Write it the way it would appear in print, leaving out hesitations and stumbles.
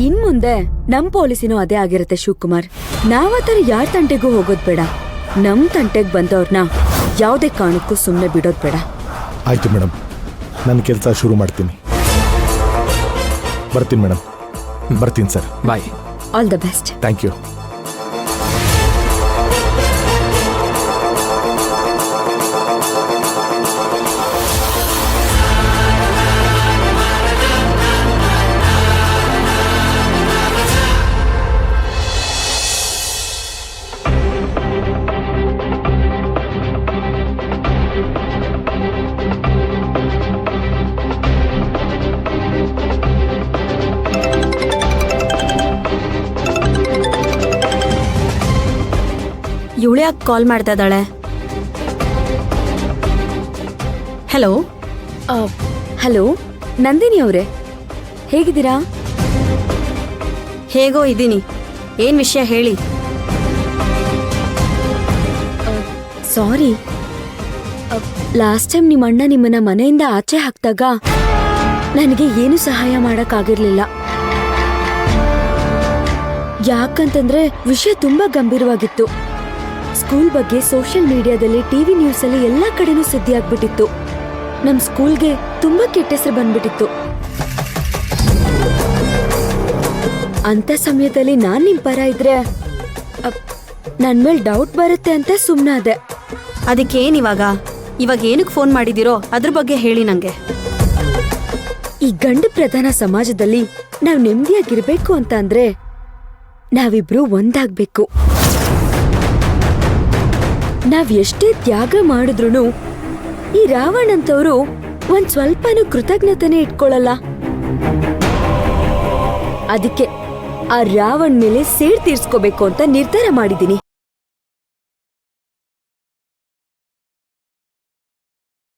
ಇನ್ ಮುಂದೆ ನಮ್ ಪಾಲಿಸಿನೂ ಅದೇ ಆಗಿರುತ್ತೆ ಶಿವಕುಮಾರ್. ನಾವತರ ಯಾರ ತಂಟೆಗೂ ಹೋಗೋದ್ ಬೇಡ. ನಮ್ ತಂಟೆಗ್ ಬಂದವ್ರನ್ನ ಯಾವುದೇ ಕಾರಣಕ್ಕೂ ಸುಮ್ಮನೆ ಬಿಡೋದ್ ಬೇಡ. ಆಯ್ತು ಮೇಡಮ್, ನನ್ನ ಕೆಲಸ ಶುರು ಮಾಡ್ತೀನಿ. ಬರ್ತೀನಿ ಮೇಡಮ್, ಬರ್ತೀನಿ sir. Bye. All the best. Thank you. ಇವಳು ಯಾಕೆ ಕಾಲ್ ಮಾಡ್ತಾ ಇದ್ದಾಳೆ? ಹಲೋ. ಹಲೋ ನಂದಿನಿ ಅವರೇ, ಹೇಗಿದ್ದೀರಾ? ಹೇಗೋ ಇದ್ದೀನಿ. ಏನ್ ವಿಷಯ ಹೇಳಿ. ಸಾರಿ, ಲಾಸ್ಟ್ ಟೈಮ್ ನಿಮ್ಮ ಅಣ್ಣ ನಿಮ್ಮನ್ನ ಮನೆಯಿಂದ ಆಚೆ ಹಾಕ್ದಾಗ ನನಗೆ ಏನು ಸಹಾಯ ಮಾಡಕ್ಕಾಗಿರ್ಲಿಲ್ಲ. ಯಾಕಂತಂದ್ರೆ ವಿಷಯ ತುಂಬಾ ಗಂಭೀರವಾಗಿತ್ತು. ಸ್ಕೂಲ್ ಬಗ್ಗೆ ಸೋಷಿಯಲ್ ಮೀಡಿಯಾದಲ್ಲಿ, ಟಿವಿ ನ್ಯೂಸ್ ಅಲ್ಲಿ ಎಲ್ಲಾ ಕಡೆನೂ ಸುದ್ದಿ ಆಗ್ಬಿಟ್ಟಿತ್ತು. ನಮ್ ಸ್ಕೂಲ್ಗೆ ತುಂಬಾ ಕೆಟ್ಟ ಹೆಸರು ಬಂದ್ಬಿಟ್ಟಿತ್ತು. ಅಂತ ಸಮಯದಲ್ಲಿ ನಾನ್ ನಿಮ್ ಪರ ಇದ್ರೆ ನನ್ ಮೇಲ್ ಡೌಟ್ ಬರುತ್ತೆ ಅಂತ ಸುಮ್ನಾದೆ. ಅದಕ್ಕೇನ್ ಇವಾಗ ಏನಕ್ಕೆ ಫೋನ್ ಮಾಡಿದಿರೋ ಅದ್ರ ಬಗ್ಗೆ ಹೇಳಿ ನಂಗೆ. ಈ ಗಂಡು ಪ್ರಧಾನ ಸಮಾಜದಲ್ಲಿ ನಾವ್ ನೆಮ್ಮದಿಯಾಗಿರ್ಬೇಕು ಅಂತ ಅಂದ್ರೆ ನಾವಿಬ್ರು ಒಂದಾಗ್ಬೇಕು. ನಾವ್ ಎಷ್ಟೇ ತ್ಯಾಗ ಮಾಡಿದ್ರು ಈ ರಾವಣ್ ಅಂತವ್ರು ಒಂದ್ ಸ್ವಲ್ಪನೂ ಕೃತಜ್ಞತೆನೇ ಇಟ್ಕೊಳ್ಳಲ್ಲ. ಅದಕ್ಕೆ ಆ ರಾವಣ್ ಮೇಲೆ ಸೇಡ್ ತೀರ್ಸ್ಕೋಬೇಕು ಅಂತ ನಿರ್ಧಾರ ಮಾಡಿದೀನಿ.